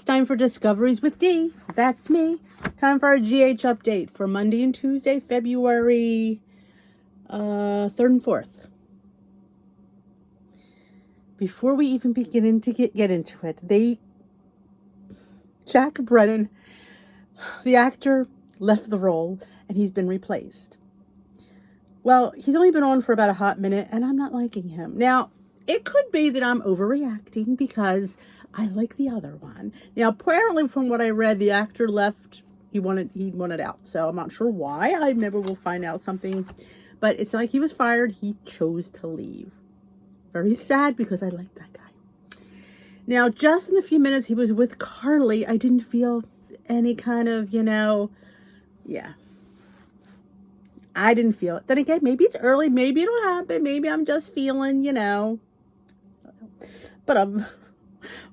It's time for Discoveries with D. That's me. Time for our GH update for Monday and Tuesday, February 3rd and 4th. Before we even begin to get into it, Jack Brennen, the actor, left the role and he's been replaced. Well, he's only been on for about a hot minute and I'm not liking him. Now, it could be that I'm overreacting because I like the other one. Now, apparently from what I read, the actor left. He wanted out. So I'm not sure why. Maybe we'll find out something. But it's like he was fired. He chose to leave. Very sad because I like that guy. Now, just in the few minutes he was with Carly, I didn't feel any kind of, I didn't feel it. Then again, maybe it's early. Maybe it'll happen. Maybe I'm just feeling, But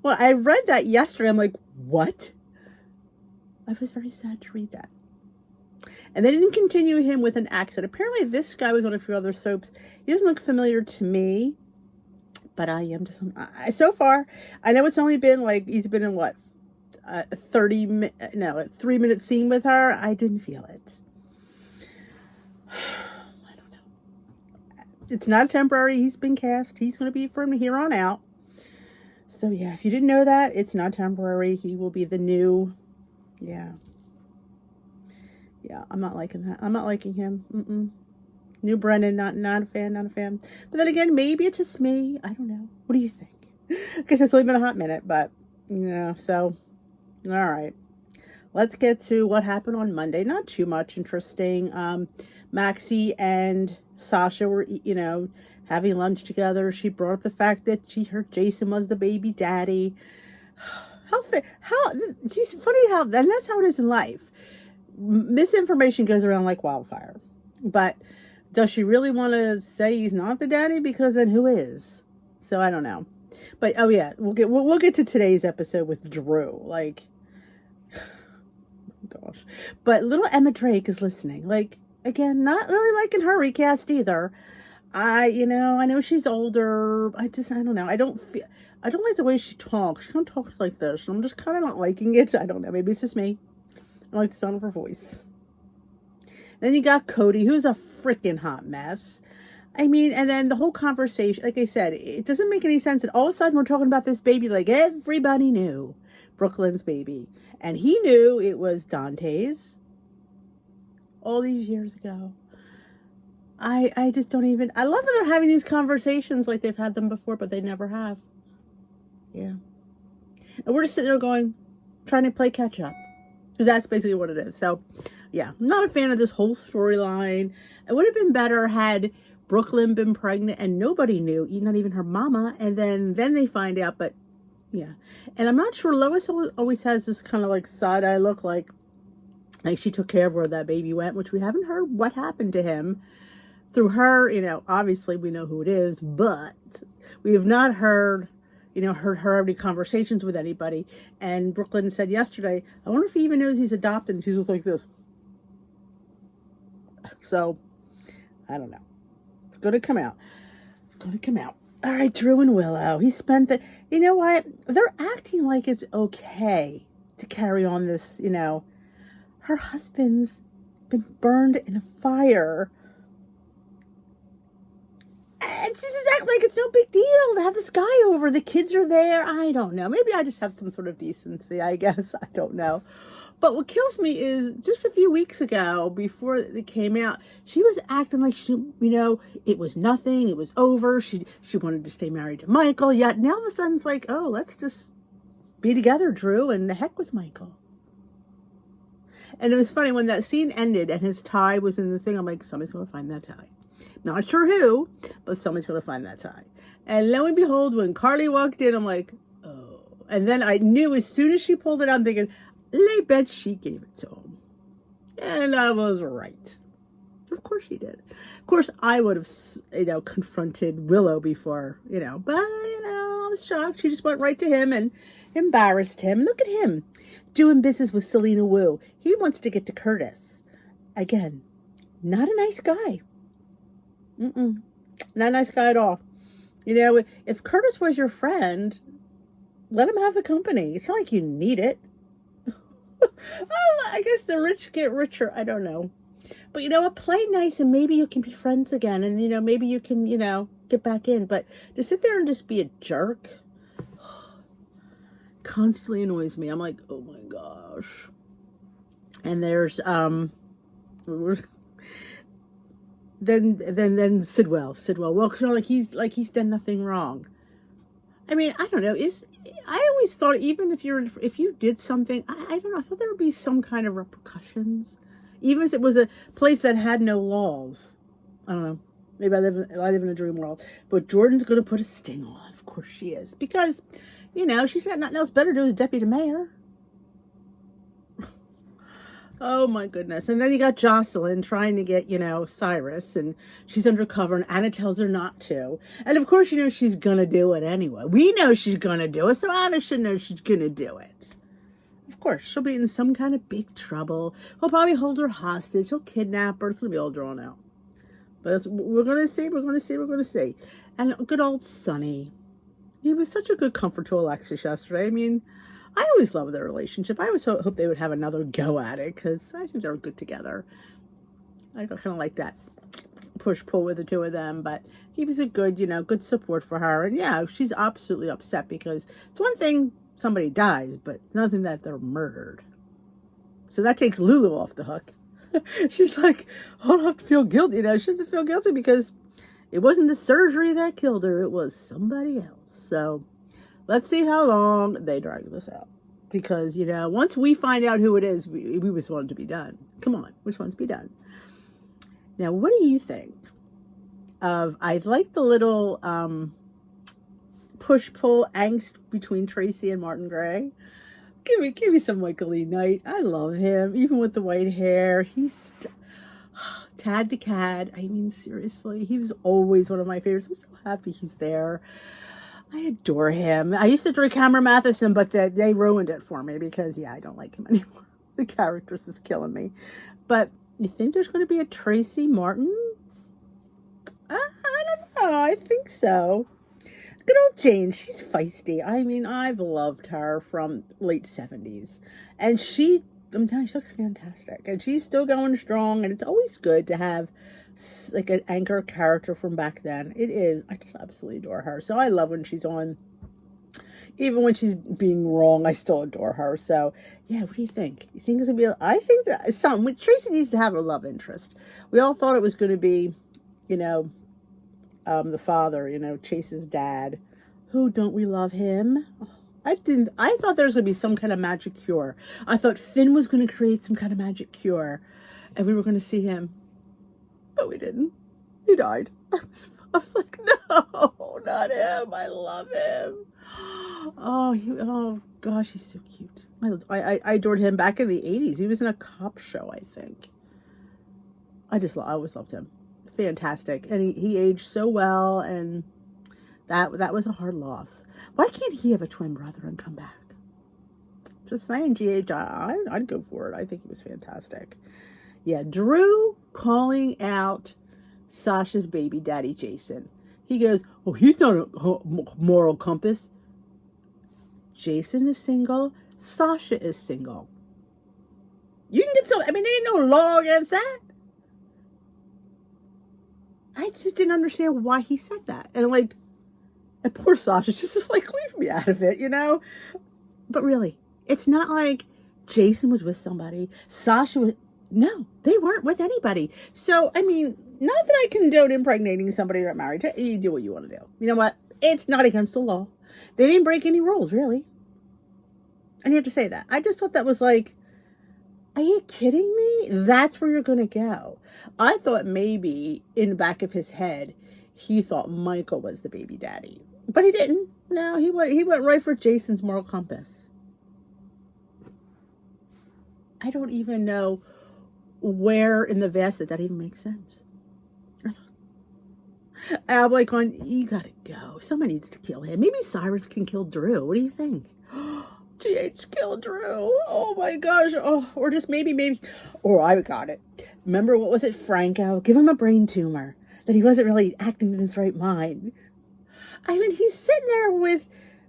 well, I read that yesterday. I'm like, what? I was very sad to read that. And they didn't continue him with an accent. Apparently, this guy was on a few other soaps. He doesn't look familiar to me, but I am to some. So far, I know it's only been he's been in what, a 3-minute scene with her. I didn't feel it. I don't know. It's not temporary. He's been cast. He's going to be from here on out. So yeah, if you didn't know that, it's not temporary. He will be the new, yeah, I'm not liking that. I'm not liking him. New Brennen, not a fan. But then again, maybe it's just me. I don't know. What do you think? I guess it's only been a hot minute, but, so, all right. Let's get to what happened on Monday. Not too much interesting. Maxie and Sasha were, having lunch together. She brought up the fact that she heard Jason was the baby daddy. She's funny and that's how it is in life. Misinformation goes around like wildfire. But does she really want to say he's not the daddy? Because then who is? So I don't know. But oh yeah, we'll get to today's episode with Drew. Gosh. But little Emma Drake is listening. Again, not really liking her recast either. I know she's older. I don't know. I don't like the way she talks. She kind of talks like this. I'm just kind of not liking it. I don't know. Maybe it's just me. I like the sound of her voice. Then you got Cody, who's a freaking hot mess. I mean, and then the whole conversation, like I said, it doesn't make any sense that all of a sudden we're talking about this baby like everybody knew. Brooklyn's baby. And he knew it was Dante's all these years ago. I just don't even, I love that they're having these conversations like they've had them before, but they never have. Yeah. And we're just sitting there trying to play catch up. Because that's basically what it is. So, yeah, I'm not a fan of this whole storyline. It would have been better had Brooklyn been pregnant and nobody knew, not even her mama. And then they find out, but yeah. And I'm not sure, Lois always has this kind of side eye look like she took care of where that baby went, which we haven't heard what happened to him. Through her, obviously we know who it is, but we have not heard her have any conversations with anybody. And Brooklyn said yesterday, I wonder if he even knows he's adopted. And she's just like this. So, I don't know. It's going to come out. All right, Drew and Willow. He spent you know what? They're acting like it's okay to carry on this, Her husband's been burned in a fire. It's just act like it's no big deal to have this guy over. The kids are there. I don't know. Maybe I just have some sort of decency, I guess. I don't know. But what kills me is just a few weeks ago, before it came out, she was acting like it was nothing. It was over. She wanted to stay married to Michael. Yet now all of a sudden it's like, oh, let's just be together, Drew, and the heck with Michael. And it was funny when that scene ended and his tie was in the thing. I'm like, somebody's going to find that tie. Not sure who, but somebody's going to find that tie. And lo and behold, when Carly walked in, I'm like, oh. And then I knew as soon as she pulled it out, I'm thinking, I bet she gave it to him. And I was right. Of course she did. Of course, I would have, confronted Willow before, but, I was shocked. She just went right to him and embarrassed him. Look at him doing business with Selena Wu. He wants to get to Curtis. Again, not a nice guy. Not a nice guy at all. If Curtis was your friend, let him have the company. It's not like you need it. I guess the rich get richer. I don't know. But you know what? Play nice and maybe you can be friends again. And, maybe you can, get back in. But to sit there and just be a jerk constantly annoys me. I'm like, oh my gosh. And there's, then Sidwell. Well, cause like he's done nothing wrong. I mean, I don't know. I always thought even if you did something, I don't know. I thought there would be some kind of repercussions, even if it was a place that had no laws. I don't know. Maybe I live in a dream world. But Jordan's going to put a sting on. Of course she is, because she's got nothing else better to do as deputy mayor. Oh my goodness. And then you got Jocelyn trying to get, Cyrus, and she's undercover and Anna tells her not to. And of course, she's going to do it anyway. We know she's going to do it, so Anna should know she's going to do it. Of course, she'll be in some kind of big trouble. He'll probably hold her hostage. He'll kidnap her. It's going to be all drawn out. But we're going to see. And good old Sonny. He was such a good comfort to Alexis yesterday. I mean, I always love their relationship. I always hope they would have another go at it, because I think they're good together. I kind of like that push-pull with the two of them, but he was a good, good support for her. And yeah, she's absolutely upset, because it's one thing somebody dies, but nothing that they're murdered. So that takes Lulu off the hook. She's like, I don't have to feel guilty. She doesn't feel guilty because it wasn't the surgery that killed her. It was somebody else. So let's see how long they drag this out. Because, once we find out who it is, we just want it to be done. Come on, which one's be done? Now, what do you think of, I like the little push-pull angst between Tracy and Martin Gray. Give me some Michael E. Knight. I love him, even with the white hair. He's Tad the Cat. I mean, seriously, he was always one of my favorites. I'm so happy he's there. I adore him. I used to adore Cameron Matheson, but they ruined it for me because, I don't like him anymore. The characters is killing me. But you think there's going to be a Tracy Martin? I don't know. I think so. Good old Jane. She's feisty. I mean, I've loved her from late 70s. And I'm telling you, she looks fantastic. And she's still going strong. And it's always good to have like an anchor character from back then. It is. I just absolutely adore her. So I love when she's on. Even when she's being wrong, I still adore her. So, yeah, what do you think? You think it's going to be... I think that Tracy needs to have a love interest. We all thought it was going to be, the father, Chase's dad. Who don't we love him? I thought there was going to be some kind of magic cure. I thought Finn was going to create some kind of magic cure. And we were going to see him. But we didn't. He died. I was like, no, not him. I love him. Oh gosh, he's so cute. I adored him back in the 80s. He was in a cop show, I think. I always loved him. Fantastic. And he aged so well, and that was a hard loss. Why can't he have a twin brother and come back? Just saying, I'd go for it. I think he was fantastic. Yeah, Drew calling out Sasha's baby daddy, Jason. He goes, oh, he's not a moral compass. Jason is single. Sasha is single. You can get there ain't no law against that. I just didn't understand why he said that. And poor Sasha, just leave me out of it, But really, it's not like Jason was with somebody. Sasha was... No, they weren't with anybody. So, not that I condone impregnating somebody you're not married to. You do what you want to do. You know what? It's not against the law. They didn't break any rules, really. And you have to say that. I just thought that was are you kidding me? That's where you're going to go. I thought maybe in the back of his head, he thought Michael was the baby daddy. But he didn't. No, he went right for Jason's moral compass. I don't even know where in the vast that even makes sense. I'm you gotta go. Someone needs to kill him. Maybe Cyrus can kill Drew. What do you think? GH kill Drew. Oh my gosh. Oh, or just maybe. Oh, I got it. Remember, what was it, Franco? Give him a brain tumor. That he wasn't really acting in his right mind. He's sitting there with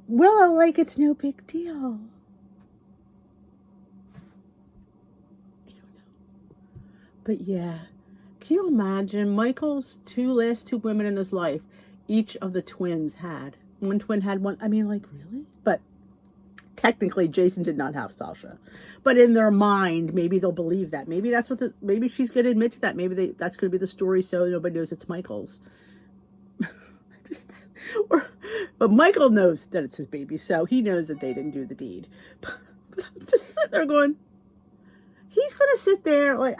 Willow, like it's no big deal. But yeah, can you imagine Michael's last two women in his life, each of the twins had. One twin had one. I mean, like, really? But technically, Jason did not have Sasha. But in their mind, maybe they'll believe that. Maybe that's what maybe she's going to admit to that. Maybe that's going to be the story so nobody knows it's Michael's. But Michael knows that it's his baby, so he knows that they didn't do the deed. But I'm just sitting there going, he's going to sit there like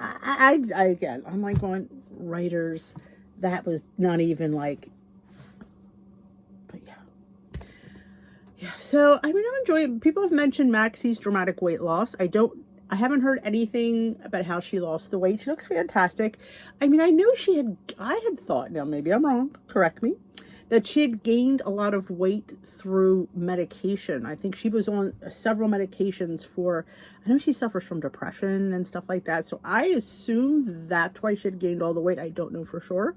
again. I'm like going, writers, that was not even like. But yeah. So I mean, I'm enjoying. People have mentioned Maxie's dramatic weight loss. I haven't heard anything about how she lost the weight. She looks fantastic. I mean, I knew I had thought. Now maybe I'm wrong. Correct me. That she had gained a lot of weight through medication. I think she was on several medications I know she suffers from depression and stuff like that. So I assume that's why she had gained all the weight. I don't know for sure.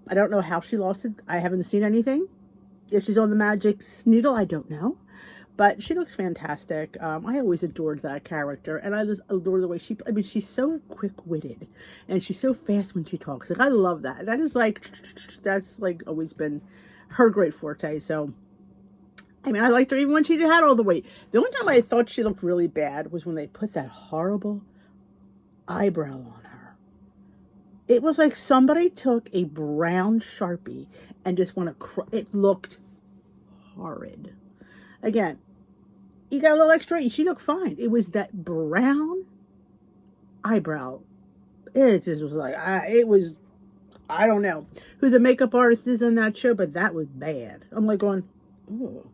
I don't know how she lost it. I haven't seen anything. If she's on the magic needle, I don't know. But she looks fantastic. I always adored that character. And I just adore the way she's so quick-witted. And she's so fast when she talks. Like, I love that. That's like always been her great forte. So, I mean, I liked her even when she had all the weight. The only time I thought she looked really bad was when they put that horrible eyebrow on her. It was like somebody took a brown Sharpie and just it looked horrid. Again, you got a little extra. She looked fine. It was that brown eyebrow. It just was like, I don't know who the makeup artist is on that show, but that was bad. I'm like going, ooh.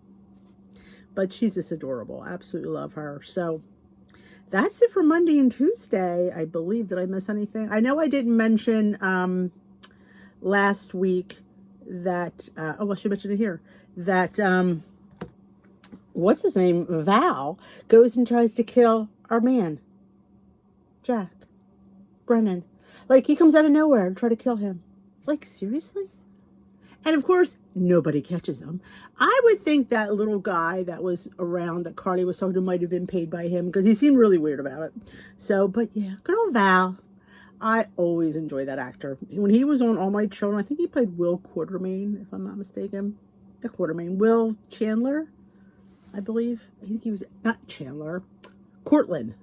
But she's just adorable. Absolutely love her. So that's it for Monday and Tuesday, I believe. Did I miss anything? I know I didn't mention last week that, I should mention it here, that, what's his name? Val goes and tries to kill our man, Jack Brennen. Like, he comes out of nowhere and try to kill him. Like, seriously? And of course, nobody catches him. I would think that little guy that was around that Carly was talking to might have been paid by him because he seemed really weird about it. So, but yeah, good old Val. I always enjoy that actor. When he was on All My Children, I think he played Will Quartermain, if I'm not mistaken. The Quartermain. Will Chandler, I believe. I think he was, not Chandler, Cortland.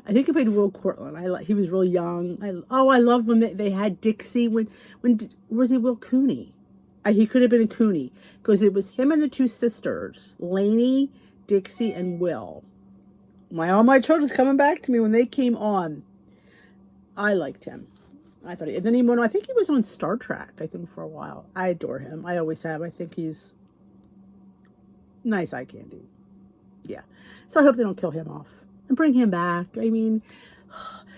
I think he played Will Cortland. He was really young. I loved when they had Dixie. When was he Will Cooney? He could have been a Cooney because it was him and the two sisters, Lainey, Dixie, and Will. All My Children's coming back to me when they came on. I liked him. I thought, and then he went. I think he was on Star Trek. I think for a while. I adore him. I always have. I think he's nice eye candy. Yeah. So I hope they don't kill him off and bring him back. I mean,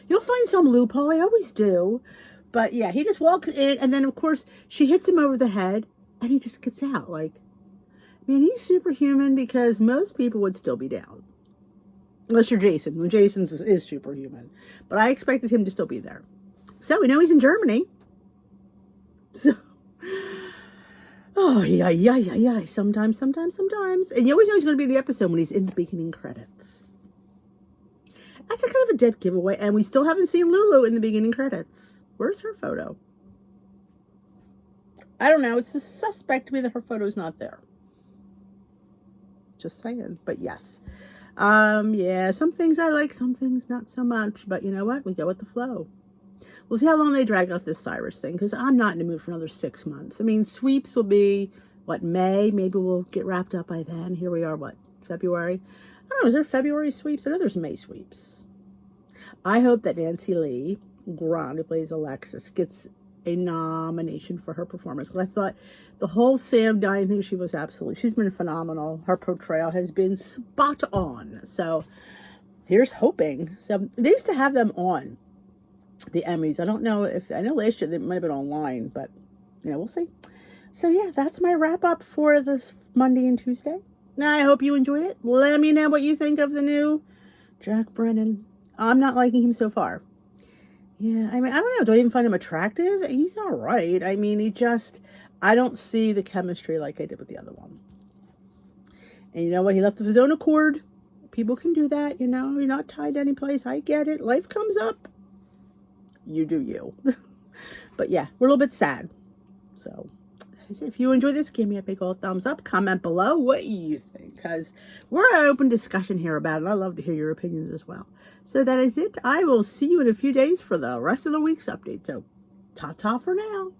you'll find some loophole. I always do. But yeah, he just walks in, and then of course she hits him over the head, and he just gets out. Like, man, he's superhuman because most people would still be down. Unless you're Jason. Jason is superhuman. But I expected him to still be there. So we know he's in Germany. So, oh, yeah. Sometimes. And you always know he's going to be in the episode when he's in the beginning credits. That's a kind of a dead giveaway. And we still haven't seen Lulu in the beginning credits. Where's her photo? I don't know. It's a suspect to me that her photo's not there. Just saying. But yes. Yeah, some things I like, some things not so much. But you know what? We go with the flow. We'll see how long they drag out this Cyrus thing, because I'm not in the mood for another 6 months. I mean, sweeps will be, May? Maybe we'll get wrapped up by then. Here we are, February? I don't know, is there February sweeps? I know there's May sweeps. I hope that Nancy Lee Grant, who plays Alexis, gets a nomination for her performance. Because I thought the whole Sam dying thing, she's been phenomenal. Her portrayal has been spot on. So here's hoping. So they used to have them on the Emmys. I don't know I know last year they might have been online, but we'll see. So yeah, that's my wrap up for this Monday and Tuesday. Now I hope you enjoyed it. Let me know what you think of the new Jack Brennen. I'm not liking him so far. Yeah, I mean, I don't know. Do I even find him attractive? He's all right. I mean, I don't see the chemistry like I did with the other one. And you know what? He left of his own accord. People can do that, you know. You're not tied to any place. I get it. Life comes up. You do you. But yeah, we're a little bit sad. So, if you enjoy this, give me a big old thumbs up. Comment below what you think, because we're an open discussion here about it. I love to hear your opinions as well. So that is it. I will see you in a few days for the rest of the week's update. So, ta-ta for now.